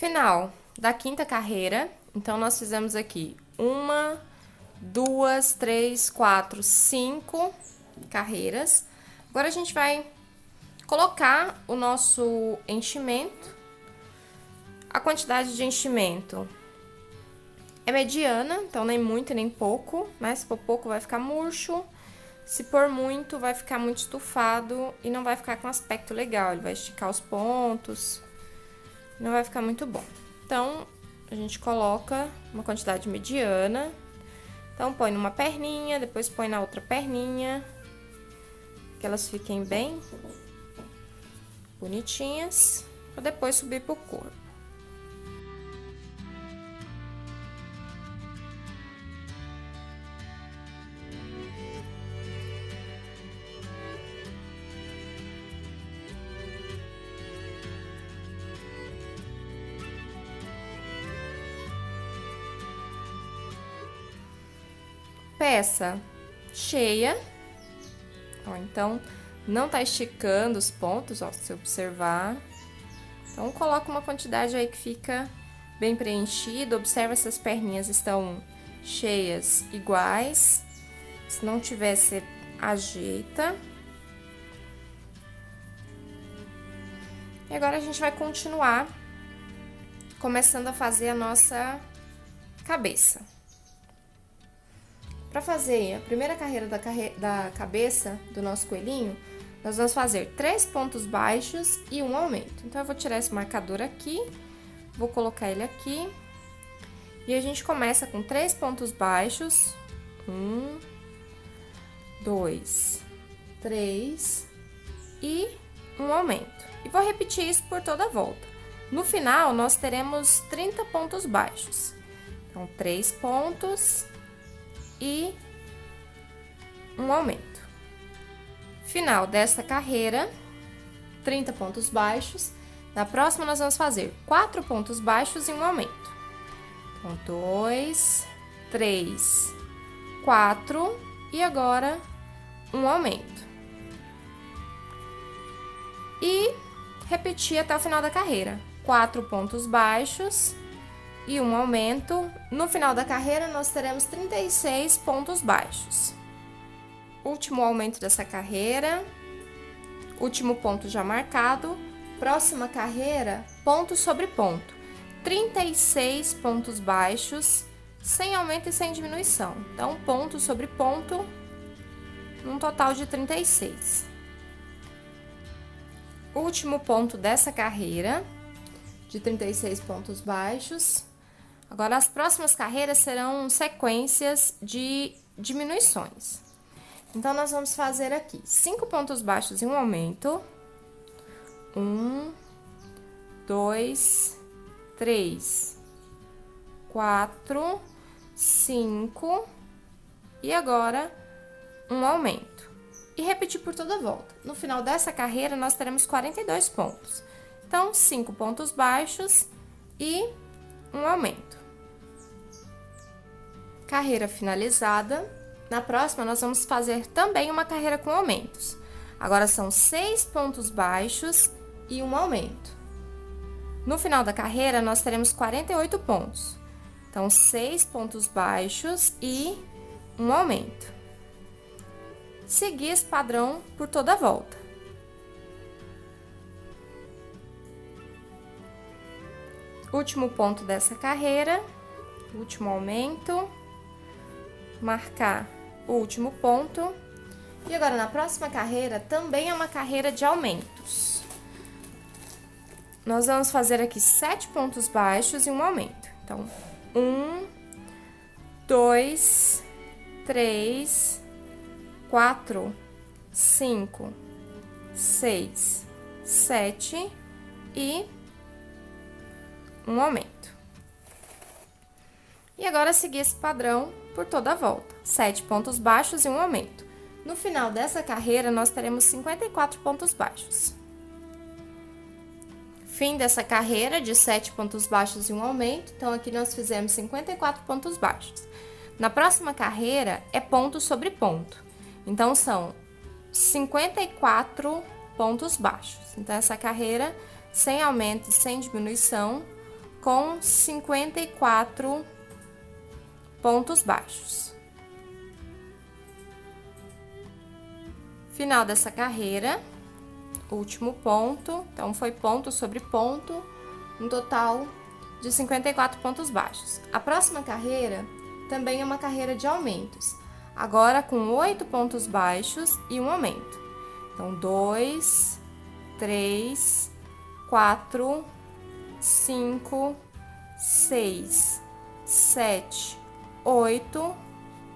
Final da quinta carreira, então nós fizemos aqui 1, 2, 3, 4, 5 carreiras. Agora a gente vai colocar o nosso enchimento. A quantidade de enchimento é mediana, então nem muito nem pouco, mas se for pouco vai ficar murcho. Se for muito, vai ficar muito estufado e não vai ficar com aspecto legal. Ele vai esticar os pontos, não vai ficar muito bom. Então, a gente coloca uma quantidade mediana. Então, põe numa perninha, depois põe na outra perninha, que elas fiquem bem bonitinhas, para depois subir pro corpo. Peça cheia, ó, então não tá esticando os pontos, ó, se observar. Então, coloca uma quantidade aí que fica bem preenchido. Observa se as perninhas estão cheias iguais. Se não tiver, você ajeita. E agora a gente vai continuar começando a fazer a nossa cabeça. Para fazer a primeira carreira da cabeça do nosso coelhinho, nós vamos fazer 3 pontos baixos e um aumento. Então, eu vou tirar esse marcador aqui, vou colocar ele aqui. E a gente começa com 3 pontos baixos. 1, 2, 3 e um aumento. E vou repetir isso por toda a volta. No final, nós teremos 30 pontos baixos. Então, 3 pontos e um aumento. Final desta carreira, 30 pontos baixos. Na próxima, nós vamos fazer 4 pontos baixos e um aumento. Então, 2, 3, 4 e agora um aumento. E repetir até o final da carreira. 4 pontos baixos e um aumento. No final da carreira, nós teremos 36 pontos baixos. Último aumento dessa carreira, último ponto já marcado. Próxima carreira, ponto sobre ponto. 36 pontos baixos, sem aumento e sem diminuição. Então, ponto sobre ponto, num total de 36. Último ponto dessa carreira, de 36 pontos baixos. Agora, as próximas carreiras serão sequências de diminuições. Então, nós vamos fazer aqui 5 pontos baixos e um aumento. 1, 2, 3, 4, 5 e agora um aumento. E repetir por toda a volta. No final dessa carreira, nós teremos 42 pontos. Então, 5 pontos baixos e um aumento. Carreira finalizada. Na próxima, nós vamos fazer também uma carreira com aumentos. Agora, são 6 pontos baixos e um aumento. No final da carreira, nós teremos 48 pontos. Então, 6 pontos baixos e um aumento. Seguir esse padrão por toda a volta. Último ponto dessa carreira, último aumento, marcar o último ponto. E agora, na próxima carreira, também é uma carreira de aumentos. Nós vamos fazer aqui 7 pontos baixos e um aumento. Então, 1, 2, 3, 4, 5, 6, 7 e um aumento. E agora, seguir esse padrão por toda a volta. 7 pontos baixos e um aumento. No final dessa carreira, nós teremos 54 pontos baixos. Fim dessa carreira de 7 pontos baixos e um aumento. Então, aqui nós fizemos 54 pontos baixos. Na próxima carreira, é ponto sobre ponto. Então, são 54 pontos baixos. Então, essa carreira, sem aumento e sem diminuição, com 54 pontos baixos. Final dessa carreira, último ponto, então foi ponto sobre ponto, um total de 54 pontos baixos. A próxima carreira também é uma carreira de aumentos, agora com 8 pontos baixos e um aumento. Então, 2, 3, 4, 5, 6, 7, 8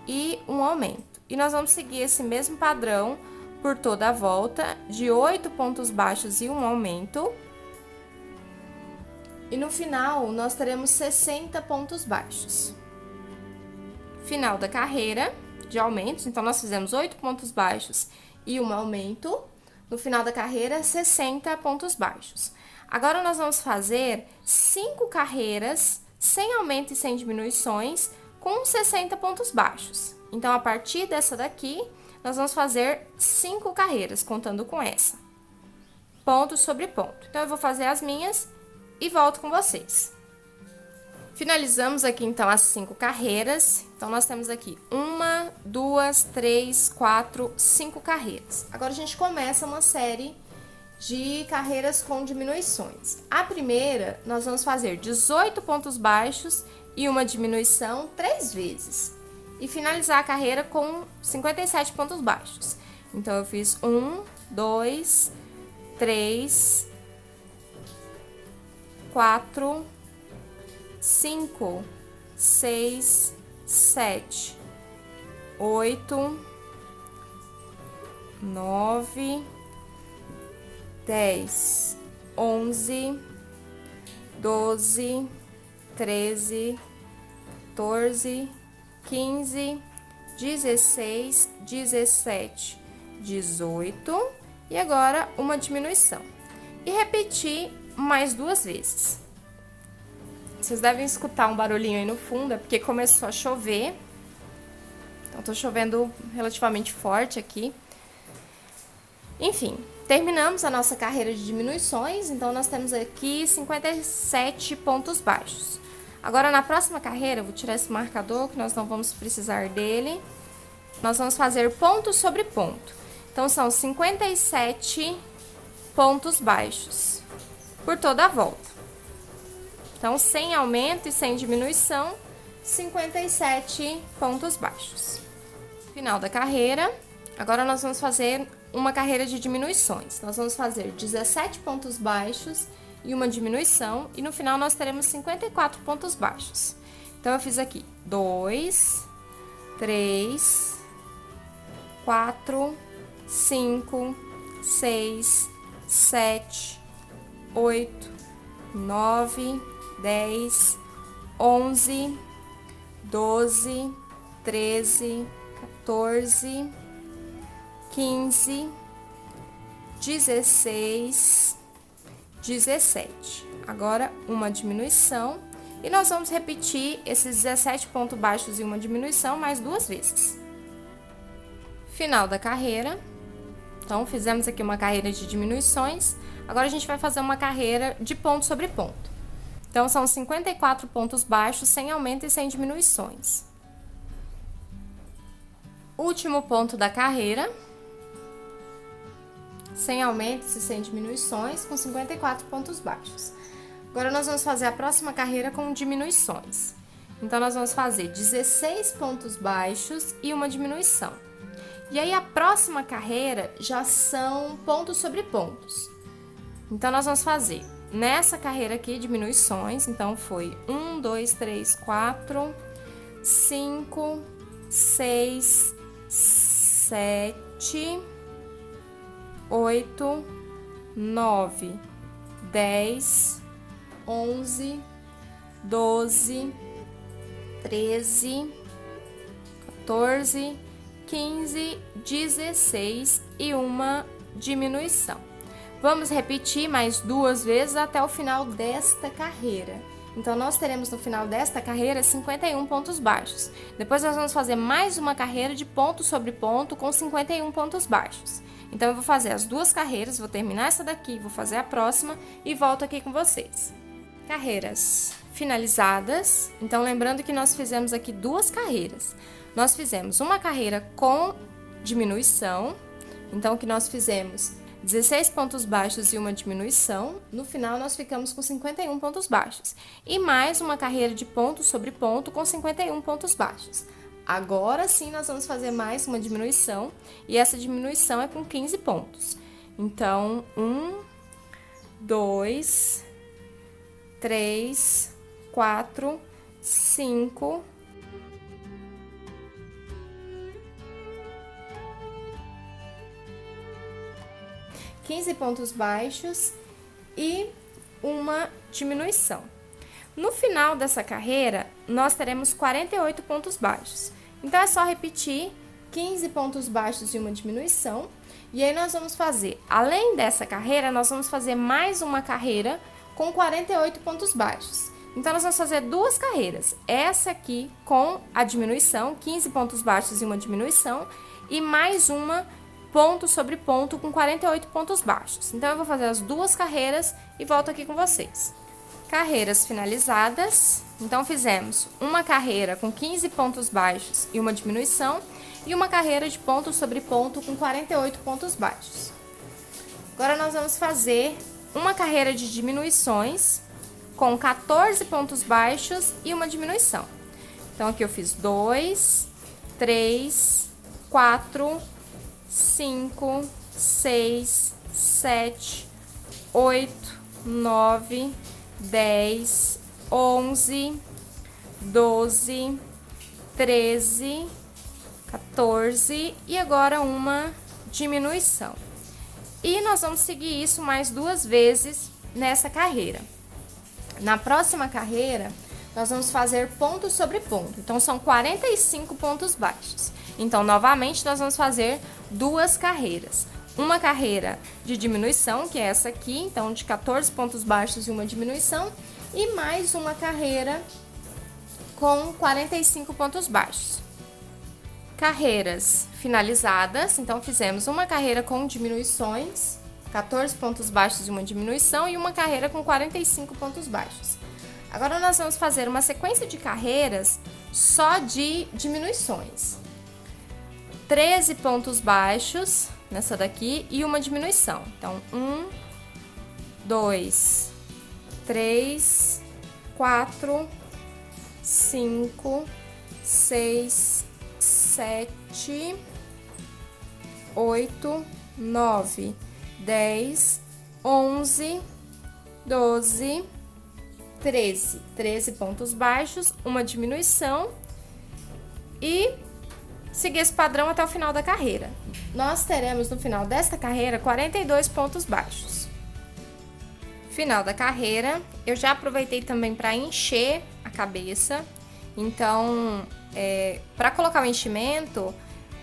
e um aumento. E nós vamos seguir esse mesmo padrão por toda a volta, de 8 pontos baixos e um aumento. E no final, nós teremos 60 pontos baixos. Final da carreira de aumentos, então nós fizemos 8 pontos baixos e um aumento. No final da carreira, 60 pontos baixos. Agora, nós vamos fazer 5 carreiras sem aumento e sem diminuições, com 60 pontos baixos. Então, a partir dessa daqui, nós vamos fazer 5 carreiras, contando com essa. Ponto sobre ponto. Então, eu vou fazer as minhas e volto com vocês. Finalizamos aqui, então, as 5 carreiras. Então, nós temos aqui 1, 2, 3, 4, 5 carreiras. Agora, a gente começa uma série de carreiras com diminuições. A primeira, nós vamos fazer 18 pontos baixos e uma diminuição 3 vezes. E finalizar a carreira com 57 pontos baixos. Então, eu fiz 1, 2, 3, 4, 5, 6, 7, 8, 9, 10, 11, 12, 13, 14, 15, 16, 17, 18 e agora uma diminuição. E repetir mais 2 vezes. Vocês devem escutar um barulhinho aí no fundo, é porque começou a chover. Então, tô chovendo relativamente forte aqui. Enfim, terminamos a nossa carreira de diminuições, então nós temos aqui 57 pontos baixos. Agora, na próxima carreira, eu vou tirar esse marcador, que nós não vamos precisar dele. Nós vamos fazer ponto sobre ponto. Então, são 57 pontos baixos por toda a volta. Então, sem aumento e sem diminuição, 57 pontos baixos. Final da carreira. Agora, nós vamos fazer uma carreira de diminuições. Nós vamos fazer 17 pontos baixos e uma diminuição, e no final nós teremos 54 pontos baixos. Então, eu fiz aqui 2, 3, 4, 5, 6, 7, 8, 9, 10, 11, 12, 13, 14, 15, 16, 17. Agora, uma diminuição. E nós vamos repetir esses 17 pontos baixos e uma diminuição mais 2 vezes. Final da carreira. Então, fizemos aqui uma carreira de diminuições. Agora, a gente vai fazer uma carreira de ponto sobre ponto. Então, são 54 pontos baixos, sem aumento e sem diminuições. Último ponto da carreira. Sem aumentos e sem diminuições, com 54 pontos baixos. Agora, nós vamos fazer a próxima carreira com diminuições. Então, nós vamos fazer 16 pontos baixos e uma diminuição. E aí, a próxima carreira já são pontos sobre pontos. Então, nós vamos fazer nessa carreira aqui diminuições. Então, foi 1, 2, 3, 4, 5, 6, 7, 8, 9, 10, 11, 12, 13, 14, 15, 16 e uma diminuição. Vamos repetir mais 2 vezes até o final desta carreira. Então, nós teremos no final desta carreira 51 pontos baixos. Depois, nós vamos fazer mais uma carreira de ponto sobre ponto com 51 pontos baixos. Então, eu vou fazer as 2 carreiras, vou terminar essa daqui, vou fazer a próxima e volto aqui com vocês. Carreiras finalizadas. Então, lembrando que nós fizemos aqui duas carreiras. Nós fizemos uma carreira com diminuição, então que nós fizemos 16 pontos baixos e uma diminuição. No final, nós ficamos com 51 pontos baixos. E mais uma carreira de ponto sobre ponto com 51 pontos baixos. Agora sim, nós vamos fazer mais uma diminuição, e essa diminuição é com 15 pontos. Então, 1, 2, 3, 4, 5... 15 pontos baixos e uma diminuição. No final dessa carreira, nós teremos 48 pontos baixos. Então, é só repetir 15 pontos baixos e uma diminuição. E aí, nós vamos fazer, além dessa carreira, nós vamos fazer mais uma carreira com 48 pontos baixos. Então, nós vamos fazer duas carreiras. Essa aqui com a diminuição, 15 pontos baixos e uma diminuição. E mais uma ponto sobre ponto com 48 pontos baixos. Então, eu vou fazer as duas carreiras e volto aqui com vocês. Carreiras finalizadas. Então, fizemos uma carreira com 15 pontos baixos e uma diminuição, e uma carreira de ponto sobre ponto com 48 pontos baixos. Agora, nós vamos fazer uma carreira de diminuições com 14 pontos baixos e uma diminuição. Então, aqui eu fiz 2, 3, 4, 5, 6, 7, 8, 9, 10, 11, 12, 13, 14 e agora uma diminuição. E nós vamos seguir isso mais duas vezes nessa carreira. Na próxima carreira, nós vamos fazer ponto sobre ponto. Então, são 45 pontos baixos. Então, novamente, nós vamos fazer duas carreiras. Uma carreira de diminuição, que é essa aqui, então, de 14 pontos baixos e uma diminuição. E mais uma carreira com 45 pontos baixos. Carreiras finalizadas, então, fizemos uma carreira com diminuições, 14 pontos baixos e uma diminuição, e uma carreira com 45 pontos baixos. Agora, nós vamos fazer uma sequência de carreiras só de diminuições. 13 pontos baixos nessa daqui e uma diminuição. Então, 1, 2, 3, 4, 5, 6, 7, 8, 9, 10, 11, 12, 13. 13 pontos baixos, uma diminuição e seguir esse padrão até o final da carreira. Nós teremos no final desta carreira 42 pontos baixos. Final da carreira, eu já aproveitei também para encher a cabeça. Então, para colocar o enchimento,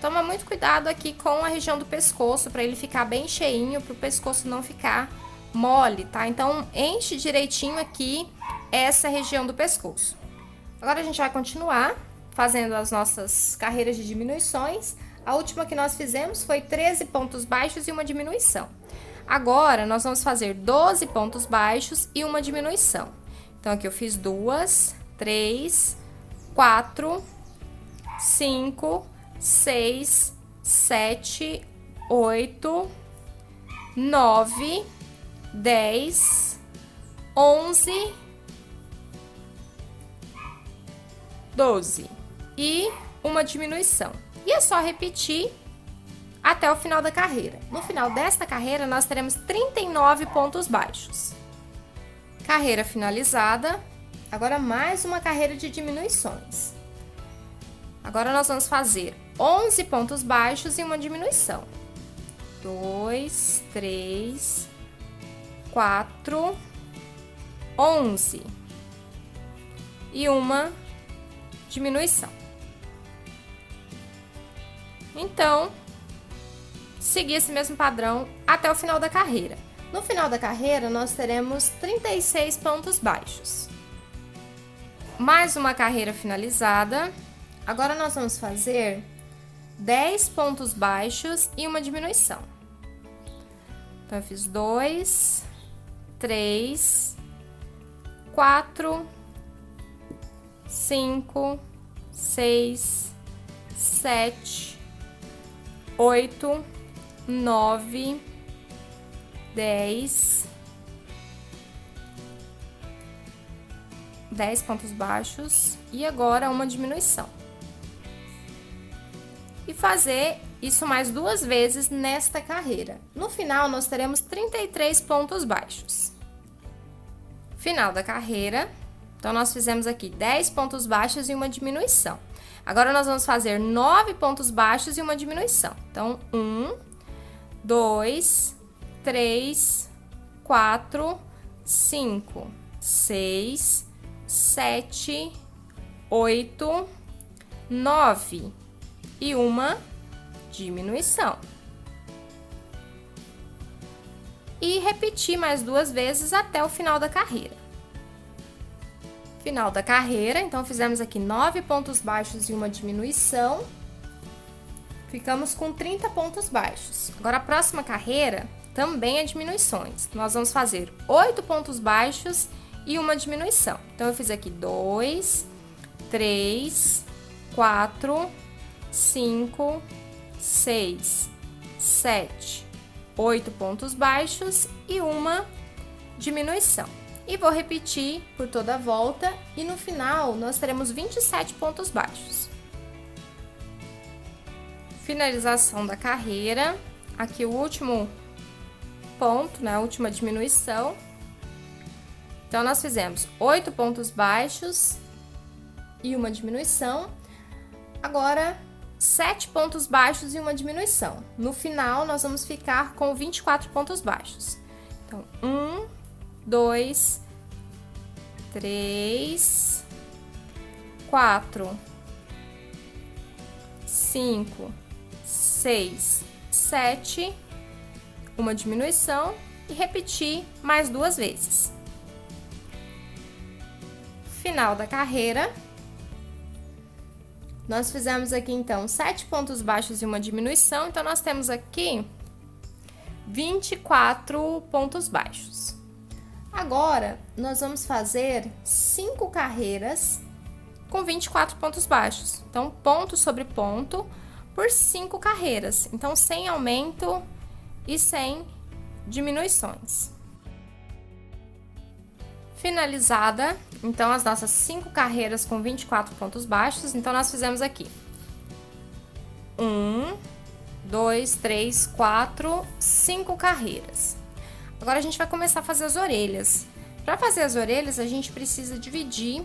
toma muito cuidado aqui com a região do pescoço, para ele ficar bem cheinho, para o pescoço não ficar mole, tá? Então, enche direitinho aqui essa região do pescoço. Agora, a gente vai continuar fazendo as nossas carreiras de diminuições. A última que nós fizemos foi 13 pontos baixos e uma diminuição. Agora, nós vamos fazer 12 pontos baixos e uma diminuição. Então, aqui eu fiz 2, 3, 4, 5, 6, 7, 8, 9, 10, 11, 12 e uma diminuição. E é só repetir até o final da carreira. No final desta carreira, nós teremos 39 pontos baixos. Carreira finalizada. Agora, mais uma carreira de diminuições. Agora, nós vamos fazer 11 pontos baixos e uma diminuição. 2, 3, 4, 11. E uma diminuição. Então, seguir esse mesmo padrão até o final da carreira. No final da carreira, nós teremos 36 pontos baixos. Mais uma carreira finalizada. Agora, nós vamos fazer 10 pontos baixos e uma diminuição. Então, eu fiz 2, 3, 4, 5, 6, 7, 8, 9, 10 pontos baixos e agora uma diminuição. E fazer isso mais 2 vezes nesta carreira. No final, nós teremos 33 pontos baixos. Final da carreira. Então, nós fizemos aqui 10 pontos baixos e uma diminuição. Agora, nós vamos fazer 9 pontos baixos e uma diminuição. Então, 1, 2, 3, 4, 5, 6, 7, 8, 9 e uma diminuição. E repetir mais 2 vezes até o final da carreira. Final da carreira, então fizemos aqui 9 pontos baixos e uma diminuição. Ficamos com 30 pontos baixos. Agora a próxima carreira também é diminuições. Nós vamos fazer 8 pontos baixos e uma diminuição. Então eu fiz aqui 2, 3, 4, 5, 6, 7, 8 pontos baixos e uma diminuição. E vou repetir por toda a volta e no final nós teremos 27 pontos baixos. Finalização da carreira. Aqui o último ponto, né? A última diminuição. Então, nós fizemos 8 pontos baixos e uma diminuição. Agora, 7 pontos baixos e uma diminuição. No final, nós vamos ficar com 24 pontos baixos. Então, 1, 2, 3, 4, 5, 6, 7, uma diminuição e repetir mais 2 vezes. Final da carreira. Nós fizemos aqui, então, 7 pontos baixos e uma diminuição. Então, nós temos aqui 24 pontos baixos. Agora, nós vamos fazer 5 carreiras com 24 pontos baixos. Então, ponto sobre ponto por 5 carreiras. Então, sem aumento e sem diminuições. Finalizada, então, as nossas 5 carreiras com 24 pontos baixos. Então, nós fizemos aqui 1, 2, 3, 4, 5 carreiras. Agora, a gente vai começar a fazer as orelhas. Para fazer as orelhas, a gente precisa dividir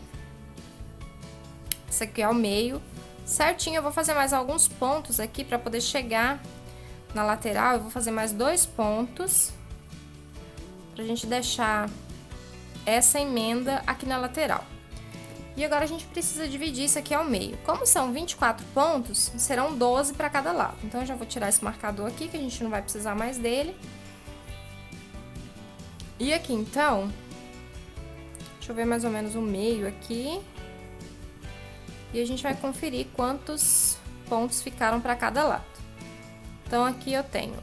isso aqui ao meio, certinho. Eu vou fazer mais alguns pontos aqui para poder chegar na lateral. Eu vou fazer mais 2 pontos pra gente deixar essa emenda aqui na lateral. E agora a gente precisa dividir isso aqui ao meio. Como são 24 pontos, serão 12 para cada lado. Então, eu já vou tirar esse marcador aqui, que a gente não vai precisar mais dele. E aqui, então, deixa eu ver mais ou menos o meio aqui. E a gente vai conferir quantos pontos ficaram para cada lado. Então, aqui eu tenho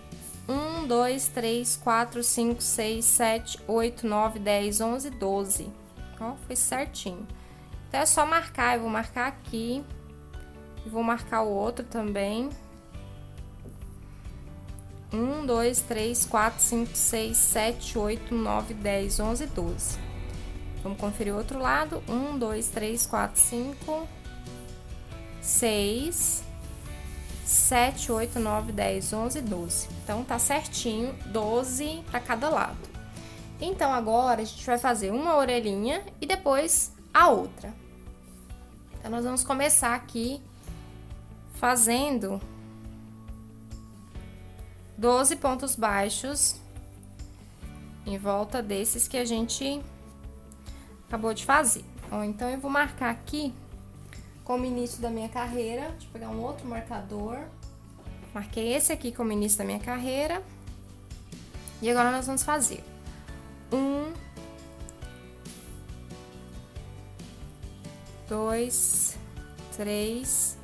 1, 2, 3, 4, 5, 6, 7, 8, 9, 10, 11, 12. Ó, foi certinho. Então, é só marcar. Eu vou marcar aqui. E vou marcar o outro também. 1, 2, 3, 4, 5, 6, 7, 8, 9, 10, 11, 12. Vamos conferir o outro lado. 1, 2, 3, 4, 5, 6, 7, 8, 9, 10, 11, 12. Então, tá certinho, 12 para cada lado. Então, agora, a gente vai fazer uma orelhinha e depois a outra. Então, nós vamos começar aqui fazendo 12 pontos baixos em volta desses que a gente acabou de fazer. Ó, então, eu vou marcar aqui como início da minha carreira. Deixa eu pegar um outro marcador. Marquei esse aqui como início da minha carreira. E agora nós vamos fazer 1, 2, 3,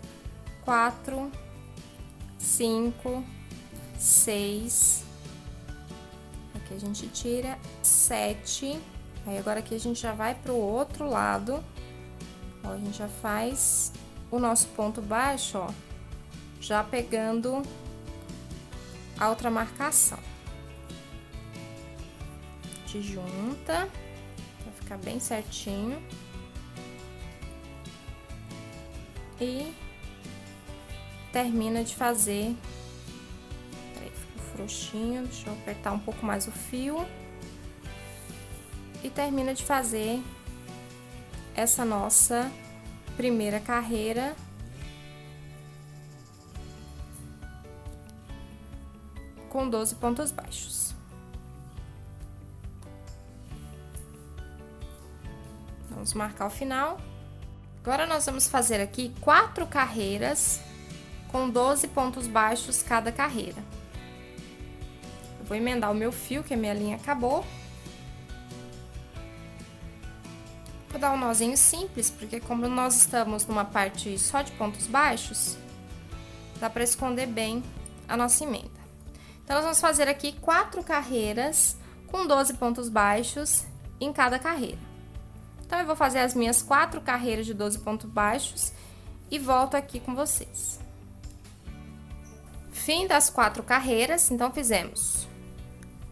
4, 5, 6. Aqui a gente tira 7, Aí, agora aqui a gente já vai pro outro lado. Ó, a gente já faz o nosso ponto baixo, ó, já pegando a outra marcação. A gente junta, pra ficar bem certinho. E termina de fazer. Peraí, ficou frouxinho, deixa eu apertar um pouco mais o fio. E termina de fazer essa nossa primeira carreira com 12 pontos baixos. Vamos marcar o final. Agora, nós vamos fazer aqui 4 carreiras com 12 pontos baixos cada carreira. Eu vou emendar o meu fio, que a minha linha acabou. Vou dar um nozinho simples, porque como nós estamos numa parte só de pontos baixos, dá para esconder bem a nossa emenda. Então, nós vamos fazer aqui 4 carreiras com 12 pontos baixos em cada carreira. Então, eu vou fazer as minhas 4 carreiras de 12 pontos baixos e volto aqui com vocês. Fim das 4 carreiras, então, fizemos,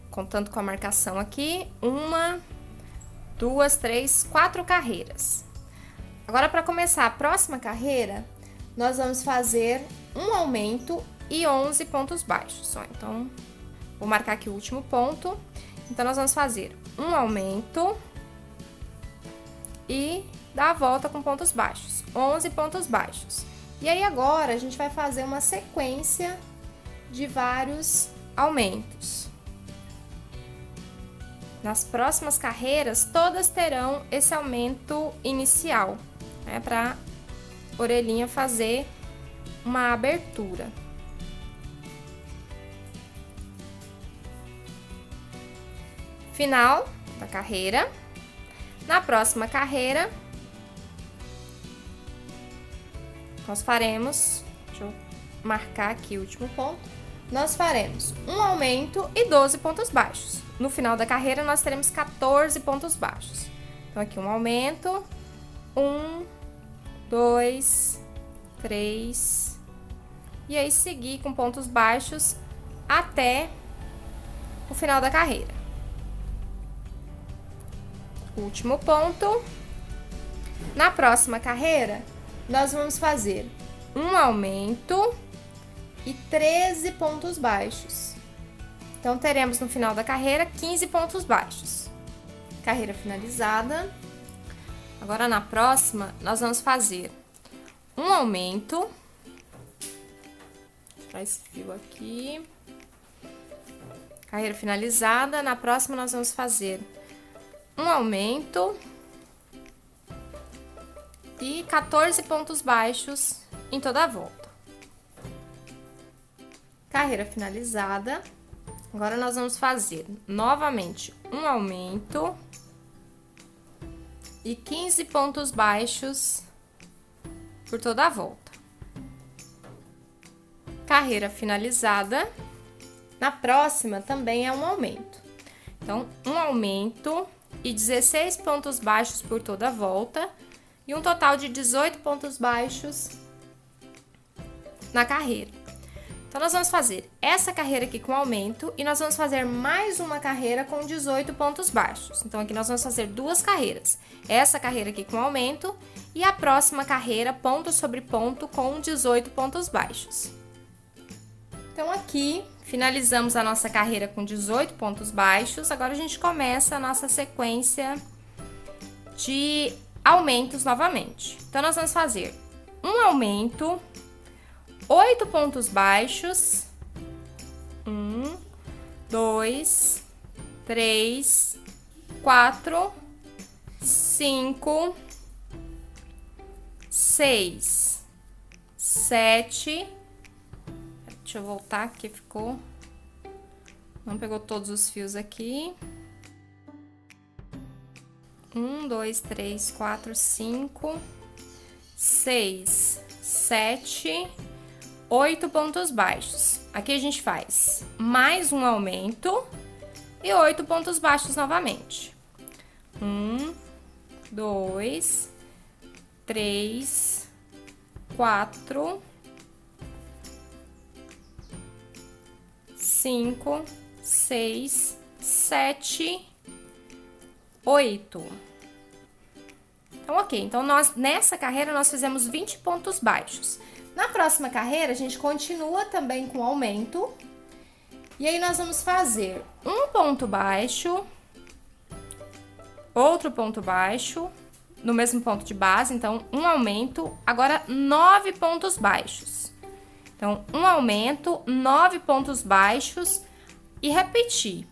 contando com a marcação aqui, 1, 2, 3, 4 carreiras. Agora, para começar a próxima carreira, nós vamos fazer um aumento e 11 pontos baixos. Ó, então, vou marcar aqui o último ponto. Então, nós vamos fazer um aumento e dar a volta com pontos baixos, 11 pontos baixos. E aí, agora, a gente vai fazer uma sequência de vários aumentos. Nas próximas carreiras, todas terão esse aumento inicial, né, para a orelhinha fazer uma abertura. Final da carreira. Na próxima carreira, nós faremos, deixa eu marcar aqui o último ponto, nós faremos um aumento e 12 pontos baixos. No final da carreira, nós teremos 14 pontos baixos. Então, aqui um aumento, 1, 2, 3, e aí seguir com pontos baixos até o final da carreira. Último ponto. Na próxima carreira, nós vamos fazer um aumento e 13 pontos baixos. Então, teremos no final da carreira 15 pontos baixos. Carreira finalizada. Agora, na próxima, nós vamos fazer um aumento. Vou tirar esse fio aqui. Carreira finalizada. Na próxima, nós vamos fazer um aumento e 14 pontos baixos em toda a volta. Carreira finalizada. Agora, nós vamos fazer novamente um aumento e 15 pontos baixos por toda a volta. Carreira finalizada. Na próxima, também é um aumento. Então, um aumento e 16 pontos baixos por toda a volta, e um total de 18 pontos baixos na carreira. Então, nós vamos fazer essa carreira aqui com aumento, e nós vamos fazer mais uma carreira com 18 pontos baixos. Então, aqui nós vamos fazer 2 carreiras. Essa carreira aqui com aumento, e a próxima carreira, ponto sobre ponto, com 18 pontos baixos. Então, aqui finalizamos a nossa carreira com 18 pontos baixos. Agora, a gente começa a nossa sequência de aumentos novamente. Então, nós vamos fazer um aumento, 8 pontos baixos, 1, 2, 3, 4, 5, 6, 7. Deixa eu voltar, que ficou... Não pegou todos os fios aqui. 1, 2, 3, 4, 5, 6, 7, 8 pontos baixos. Aqui a gente faz mais um aumento e 8 pontos baixos novamente. 1, 2, 3, 4, 5, 6, 7, 8. Então, ok. Então, nessa carreira, nós fizemos 20 pontos baixos. Na próxima carreira, a gente continua também com aumento. E aí, nós vamos fazer um ponto baixo, outro ponto baixo, no mesmo ponto de base. Então, um aumento, agora 9 pontos baixos. Então, um aumento, 9 pontos baixos e repetir.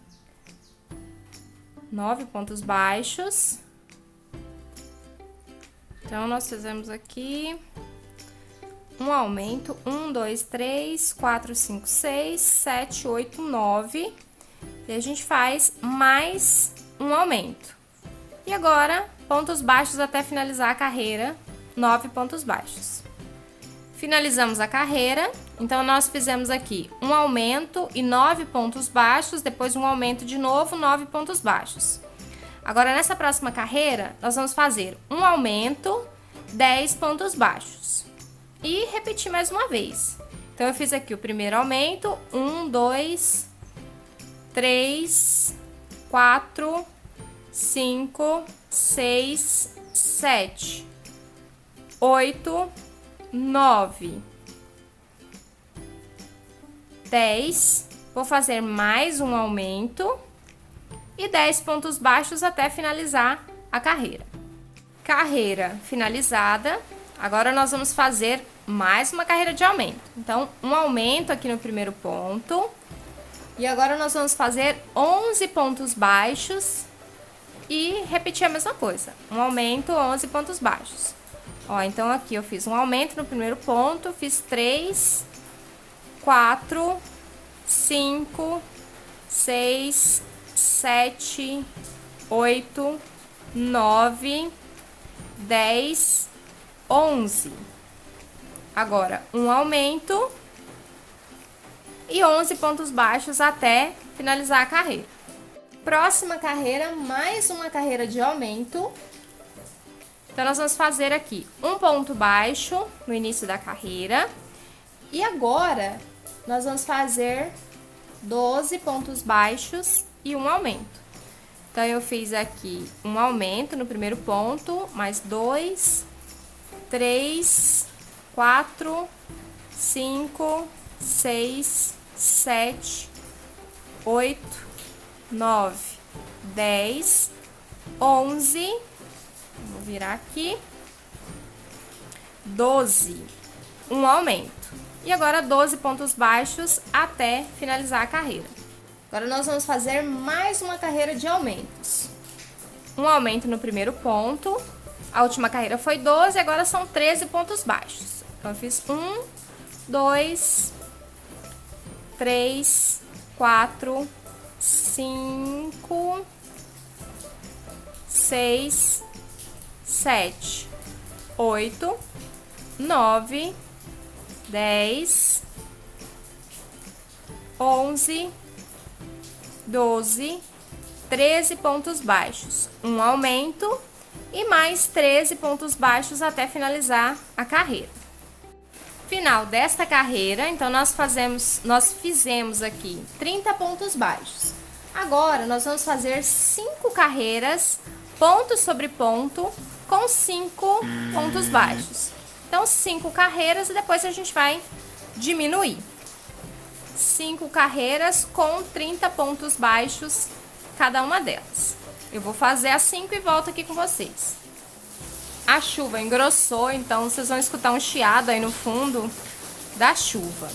9 pontos baixos. Então, nós fizemos aqui um aumento, 1, 2, 3, 4, 5, 6, 7, 8, 9. E a gente faz mais um aumento. E agora, pontos baixos até finalizar a carreira, 9 pontos baixos. Finalizamos a carreira, então nós fizemos aqui um aumento e 9 pontos baixos, depois um aumento de novo, 9 pontos baixos. Agora, nessa próxima carreira, nós vamos fazer um aumento, 10 pontos baixos. E repetir mais uma vez. Então, eu fiz aqui o primeiro aumento, 1, 2, 3, 4, 5, 6, 7, 8, 9, 10. Vou fazer mais um aumento e 10 pontos baixos até finalizar a carreira. Carreira finalizada. Agora, nós vamos fazer mais uma carreira de aumento. Então, um aumento aqui no primeiro ponto. E agora, nós vamos fazer 11 pontos baixos e repetir a mesma coisa. Um aumento, 11 pontos baixos. Ó, então, aqui eu fiz um aumento no primeiro ponto, fiz 3, 4, 5, 6, 7, 8, 9, 10, 11. Agora, um aumento e 11 pontos baixos até finalizar a carreira. Próxima carreira, mais uma carreira de aumento. Então, nós vamos fazer aqui um ponto baixo no início da carreira. E agora, nós vamos fazer 12 pontos baixos e um aumento. Então, eu fiz aqui um aumento no primeiro ponto, mais 2, 3, 4, 5, 6, 7, 8, 9, 10, 11, vou virar aqui, 12, um aumento. E agora 12 pontos baixos até finalizar a carreira. Agora nós vamos fazer mais uma carreira de aumentos. Um aumento no primeiro ponto, a última carreira foi 12, agora são 13 pontos baixos. Então, eu fiz 1, 2, 3, 4, 5, 6, 7, 8, 9, 10, 11, 12, 13 pontos baixos. Um aumento e mais 13 pontos baixos até finalizar a carreira. Final desta carreira, então nós fizemos aqui 30 pontos baixos. Agora nós vamos fazer 5 carreiras, ponto sobre ponto, com 5 pontos baixos. Então, 5 carreiras e depois a gente vai diminuir. 5 carreiras com 30 pontos baixos cada uma delas. Eu vou fazer as 5 e volto aqui com vocês. A chuva engrossou, então vocês vão escutar um chiado aí no fundo da chuva.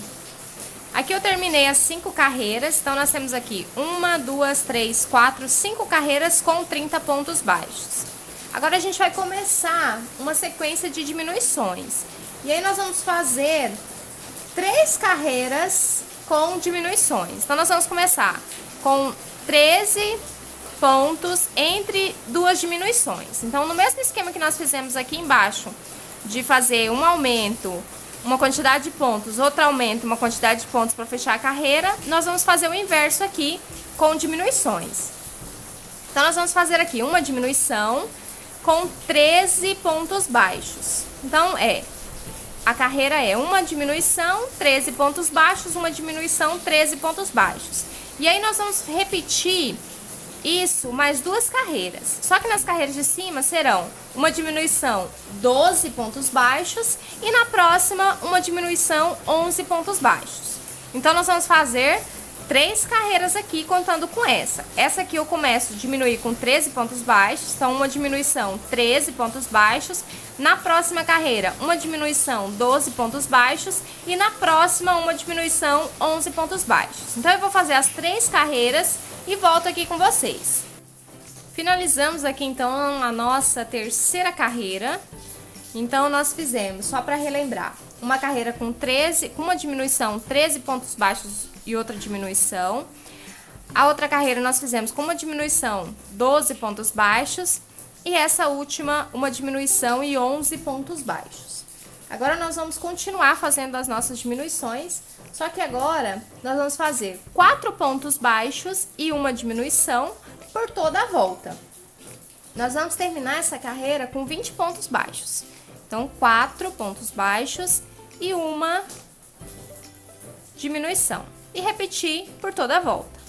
Aqui eu terminei as 5 carreiras, então nós temos aqui 1, 2, 3, 4, 5 carreiras com 30 pontos baixos. Agora a gente vai começar uma sequência de diminuições. E aí nós vamos fazer 3 carreiras com diminuições. Então nós vamos começar com 13 pontos entre 2 diminuições. Então, no mesmo esquema que nós fizemos aqui embaixo, de fazer um aumento, uma quantidade de pontos, outro aumento, uma quantidade de pontos para fechar a carreira, nós vamos fazer o inverso aqui com diminuições. Então, nós vamos fazer aqui uma diminuição com 13 pontos baixos. Então, a carreira é uma diminuição, 13 pontos baixos, uma diminuição, 13 pontos baixos. E aí, nós vamos repetir isso mais 2 carreiras. Só que nas carreiras de cima serão uma diminuição, 12 pontos baixos, e na próxima, uma diminuição, 11 pontos baixos. Então, nós vamos fazer 3 carreiras aqui, contando com essa. Essa aqui eu começo a diminuir com 13 pontos baixos, então uma diminuição, 13 pontos baixos. Na próxima carreira, uma diminuição, 12 pontos baixos. E na próxima, uma diminuição, 11 pontos baixos. Então, eu vou fazer as 3 carreiras e volto aqui com vocês. Finalizamos aqui, então, a nossa terceira carreira. Então, nós fizemos, só para relembrar, uma carreira com uma diminuição, 13 pontos baixos e outra diminuição. A outra carreira nós fizemos com uma diminuição, 12 pontos baixos. E essa última, uma diminuição e 11 pontos baixos. Agora, nós vamos continuar fazendo as nossas diminuições, só que agora nós vamos fazer 4 pontos baixos e uma diminuição por toda a volta. Nós vamos terminar essa carreira com 20 pontos baixos. Então, 4 pontos baixos e uma diminuição. E repetir por toda a volta.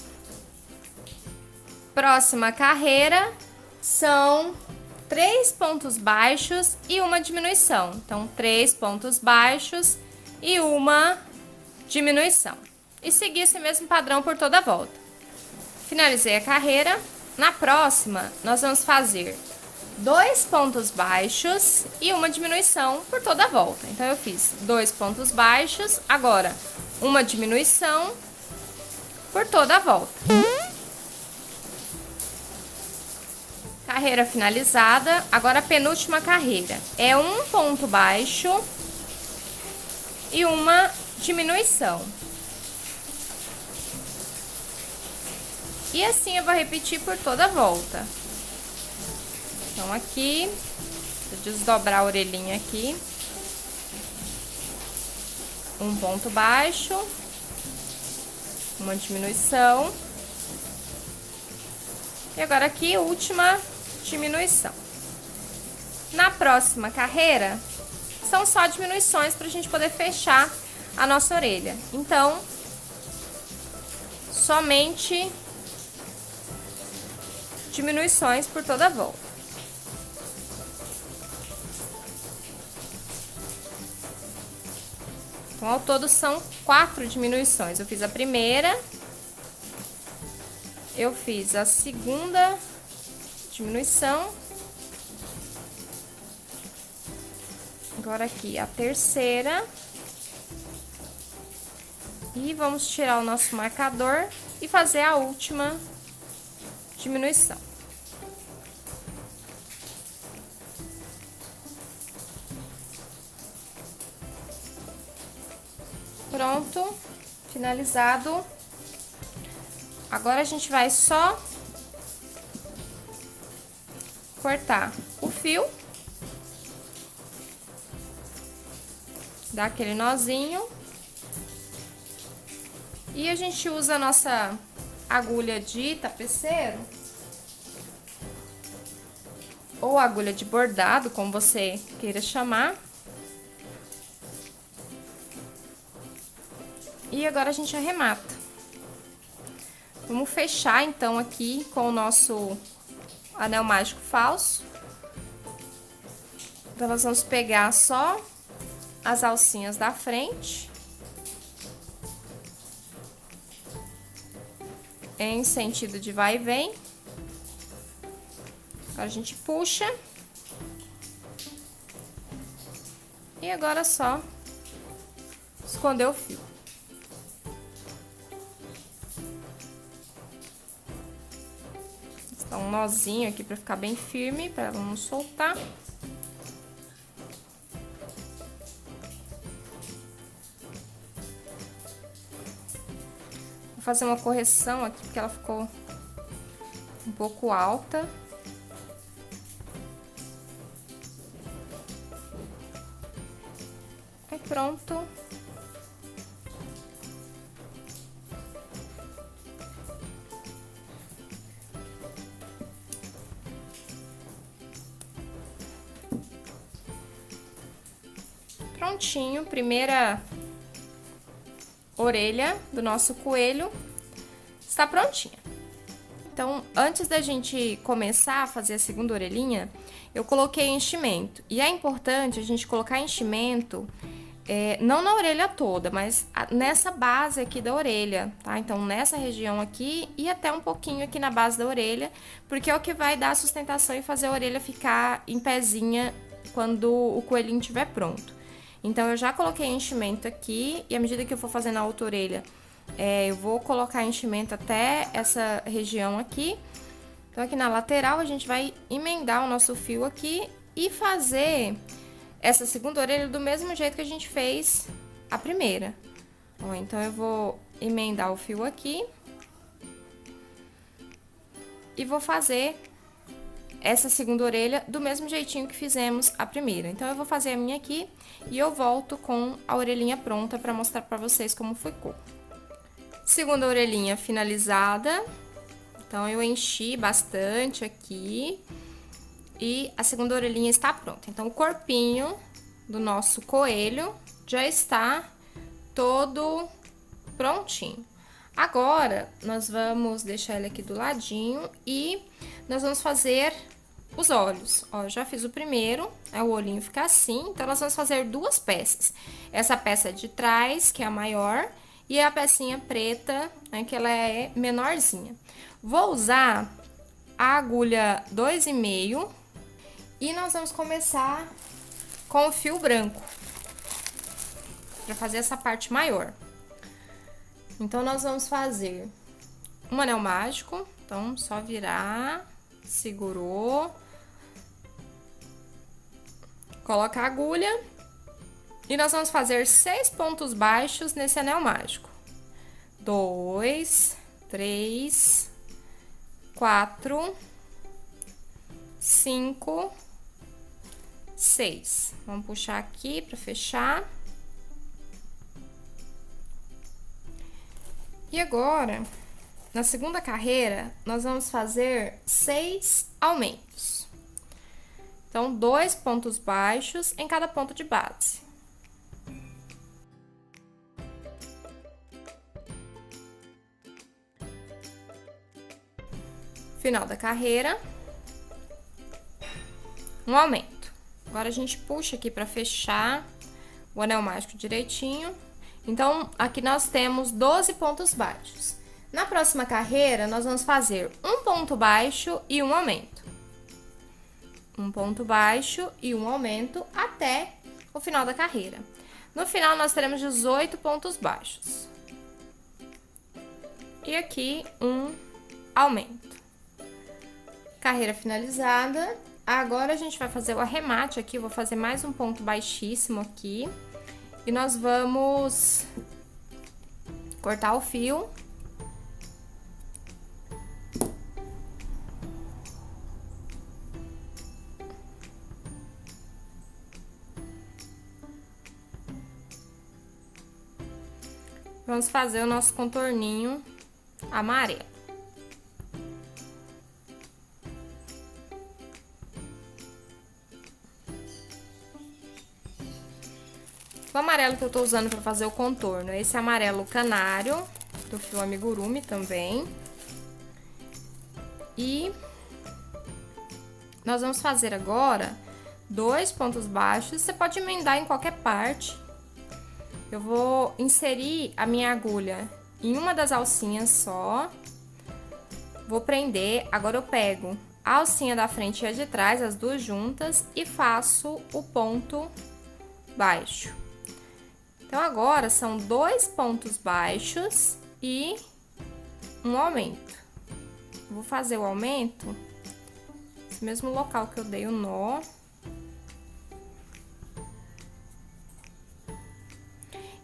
Próxima carreira são 3 pontos baixos e uma diminuição. Então, 3 pontos baixos e uma diminuição. E seguir esse mesmo padrão por toda a volta. Finalizei a carreira. Na próxima, nós vamos fazer 2 pontos baixos e uma diminuição por toda a volta. Então, eu fiz 2 pontos baixos, agora uma diminuição por toda a volta. Carreira finalizada. Agora, a penúltima carreira é 1 ponto baixo e uma diminuição. E assim eu vou repetir por toda a volta. Então, aqui, vou desdobrar a orelhinha aqui. 1 ponto baixo, uma diminuição. E agora aqui, última diminuição. Na próxima carreira, são só diminuições para a gente poder fechar a nossa orelha. Então, somente diminuições por toda a volta. Então, ao todo são 4 diminuições. Eu fiz a primeira, eu fiz a segunda diminuição, agora aqui a terceira, e vamos tirar o nosso marcador e fazer a última diminuição. Pronto, finalizado. Agora a gente vai só cortar o fio, dar aquele nozinho, e a gente usa a nossa agulha de tapeceiro ou agulha de bordado, como você queira chamar. E agora a gente arremata. Vamos fechar, então, aqui com o nosso anel mágico falso. Então, nós vamos pegar só as alcinhas da frente. Em sentido de vai e vem. Agora, a gente puxa. E agora, só esconder o fio. Um nozinho aqui pra ficar bem firme, pra ela não soltar. Vou fazer uma correção aqui, porque ela ficou um pouco alta. Aí, pronto. prontinho, primeira orelha do nosso coelho está prontinha. Então, antes da gente começar a fazer a segunda orelhinha, eu coloquei enchimento. E é importante a gente colocar enchimento, não na orelha toda, mas nessa base aqui da orelha, tá? Então, nessa região aqui e até um pouquinho aqui na base da orelha, porque é o que vai dar sustentação e fazer a orelha ficar em pezinha quando o coelhinho estiver pronto. Então, eu já coloquei enchimento aqui e à medida que eu for fazendo a outra orelha, eu vou colocar enchimento até essa região aqui. Então, aqui na lateral, a gente vai emendar o nosso fio aqui e fazer essa segunda orelha do mesmo jeito que a gente fez a primeira. Ó, então, eu vou emendar o fio aqui e vou fazer essa segunda orelha do mesmo jeitinho que fizemos a primeira. Então, eu vou fazer a minha aqui e eu volto com a orelhinha pronta para mostrar para vocês como ficou. Segunda orelhinha finalizada. Então, eu enchi bastante aqui e a segunda orelhinha está pronta. Então, o corpinho do nosso coelho já está todo prontinho. Agora, nós vamos deixar ele aqui do ladinho e nós vamos fazer os olhos. Ó, eu já fiz o primeiro, o olhinho fica assim, então nós vamos fazer duas peças. Essa peça de trás, que é a maior, e a pecinha preta, né, que ela é menorzinha. Vou usar a agulha 2,5 e nós vamos começar com o fio branco para fazer essa parte maior. Então, nós vamos fazer um anel mágico. Então, só virar, segurou, coloca a agulha e nós vamos fazer 6 pontos baixos nesse anel mágico. 2, 3, 4, 5, 6. Vamos puxar aqui para fechar. E agora, na segunda carreira, nós vamos fazer 6 aumentos. Então, 2 pontos baixos em cada ponto de base. Final da carreira, um aumento. Agora, a gente puxa aqui para fechar o anel mágico direitinho. Então, aqui nós temos 12 pontos baixos. Na próxima carreira, nós vamos fazer um ponto baixo e um aumento. Um ponto baixo e um aumento até o final da carreira. No final, nós teremos 18 pontos baixos. E aqui, um aumento. Carreira finalizada. Agora, a gente vai fazer o arremate aqui. Eu vou fazer mais um ponto baixíssimo aqui. E nós vamos cortar o fio. Vamos fazer o nosso contorninho amarelo. O amarelo que eu tô usando para fazer o contorno é esse amarelo canário, do fio amigurumi também. E nós vamos fazer agora 2 pontos baixos, você pode emendar em qualquer parte. Eu vou inserir a minha agulha em uma das alcinhas só. Vou prender, agora eu pego a alcinha da frente e a de trás, as duas juntas, e faço o ponto baixo. Então, agora são 2 pontos baixos e um aumento. Vou fazer o aumento nesse mesmo local que eu dei o nó.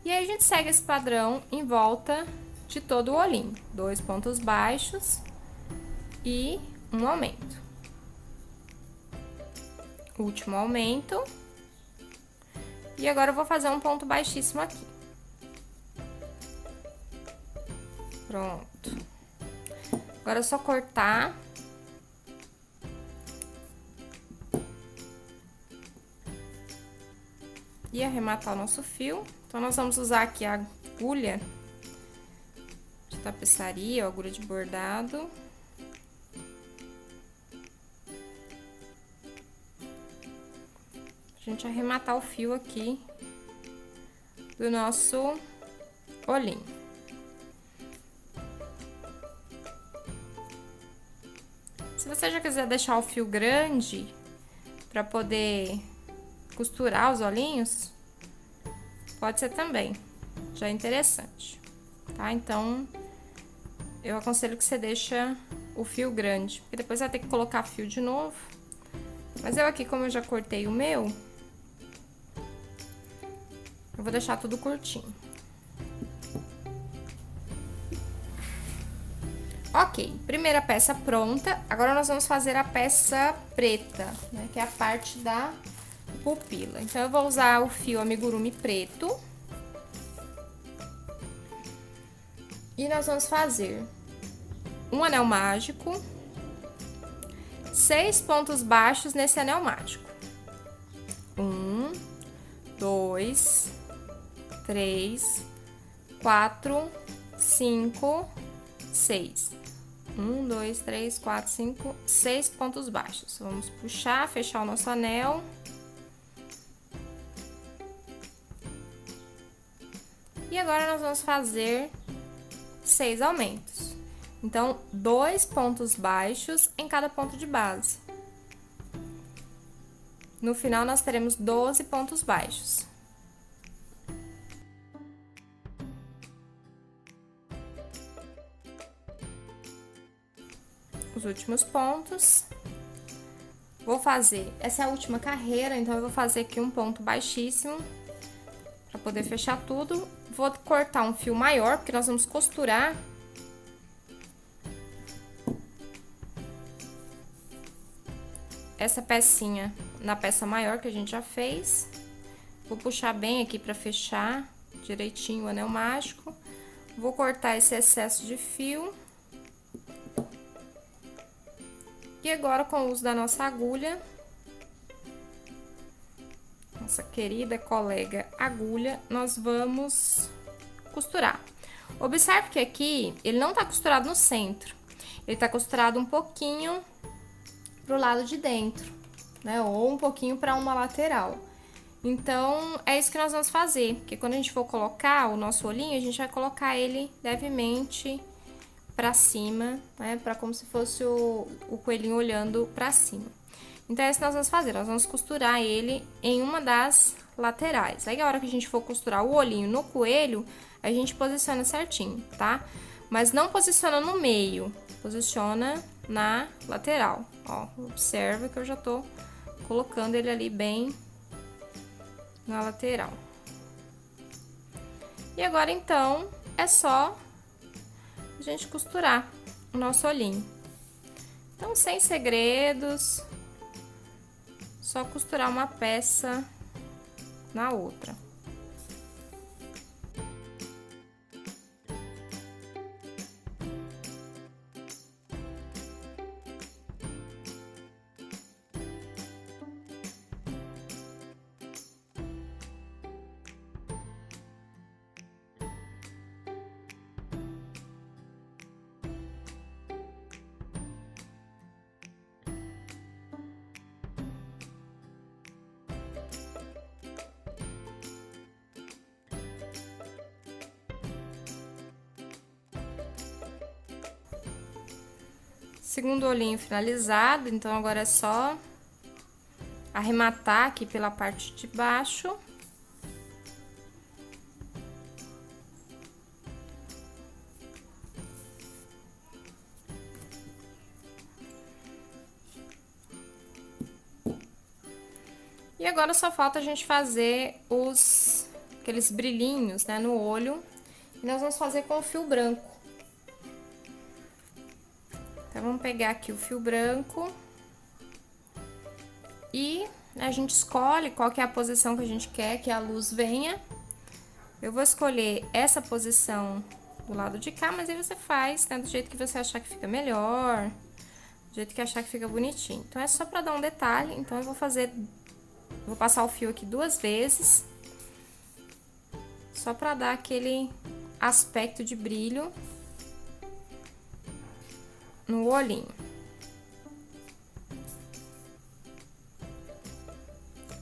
E aí, a gente segue esse padrão em volta de todo o olhinho. 2 pontos baixos e um aumento. Último aumento. E agora eu vou fazer um ponto baixíssimo aqui. Pronto. Agora é só cortar. e arrematar o nosso fio. Então, nós vamos usar aqui a agulha de tapeçaria, ou agulha de bordado. A gente arrematar o fio aqui do nosso olhinho. Se você já quiser deixar o fio grande para poder costurar os olhinhos, pode ser também, já é interessante, tá? Então, eu aconselho que você deixa o fio grande, porque depois vai ter que colocar fio de novo. Mas eu aqui, como eu já cortei o meu, eu vou deixar tudo curtinho. Ok, primeira peça pronta. Agora nós vamos fazer a peça preta, né, que é a parte da pupila. Então, eu vou usar o fio amigurumi preto. E nós vamos fazer um anel mágico, 6 pontos baixos nesse anel mágico. 1, 2, 3, 4, 5, 6. 1, 2, 3, 4, 5, 6 pontos baixos. Vamos puxar, fechar o nosso anel. E agora nós vamos fazer 6 aumentos. Então, 2 pontos baixos em cada ponto de base. No final, nós teremos 12 pontos baixos. Os últimos pontos. Vou fazer, essa é a última carreira, então eu vou fazer aqui um ponto baixíssimo para poder fechar tudo. Vou cortar um fio maior, porque nós vamos costurar essa pecinha na peça maior que a gente já fez. Vou puxar bem aqui para fechar direitinho o anel mágico. Vou cortar esse excesso de fio. E agora, com o uso da nossa agulha, nossa querida colega agulha, nós vamos costurar. Observe que aqui, ele não tá costurado no centro, ele tá costurado um pouquinho pro lado de dentro, né? Ou um pouquinho para uma lateral. Então, é isso que nós vamos fazer, porque quando a gente for colocar o nosso olhinho, a gente vai colocar ele levemente pra cima, né? Pra como se fosse o coelhinho olhando pra cima. Então, é isso que nós vamos fazer. Nós vamos costurar ele em uma das laterais. Aí, a hora que a gente for costurar o olhinho no coelho, a gente posiciona certinho, tá? Mas não posiciona no meio, posiciona na lateral. Ó, observa que eu já tô colocando ele ali bem na lateral. E agora, então, é só a gente costurar o nosso olhinho. Então, sem segredos, só costurar uma peça na outra. Segundo olhinho finalizado, então agora é só arrematar aqui pela parte de baixo. E agora só falta a gente fazer aqueles brilhinhos, né, no olho. E nós vamos fazer com o fio branco. Então, vamos pegar aqui o fio branco e a gente escolhe qual que é a posição que a gente quer que a luz venha. Eu vou escolher essa posição do lado de cá, mas aí você faz, né, do jeito que você achar que fica melhor, do jeito que achar que fica bonitinho. Então, é só pra dar um detalhe. Então, eu vou passar o fio aqui 2 vezes só pra dar aquele aspecto de brilho no olhinho.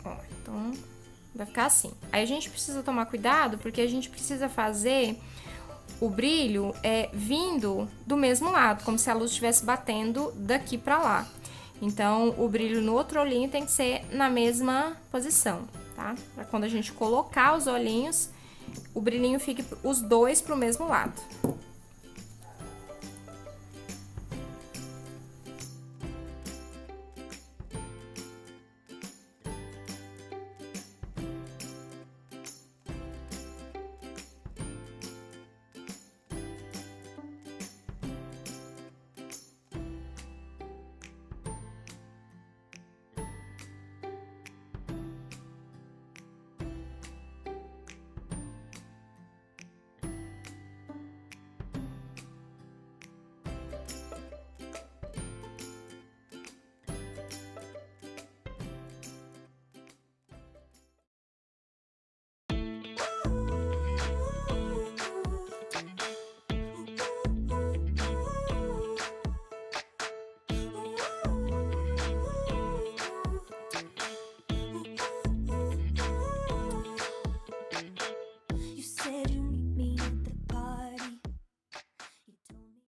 Ó, então, vai ficar assim. Aí a gente precisa tomar cuidado, porque a gente precisa fazer o brilho vindo do mesmo lado, como se a luz estivesse batendo daqui pra lá. Então, o brilho no outro olhinho tem que ser na mesma posição, tá? Pra quando a gente colocar os olhinhos, o brilhinho fique os dois pro mesmo lado.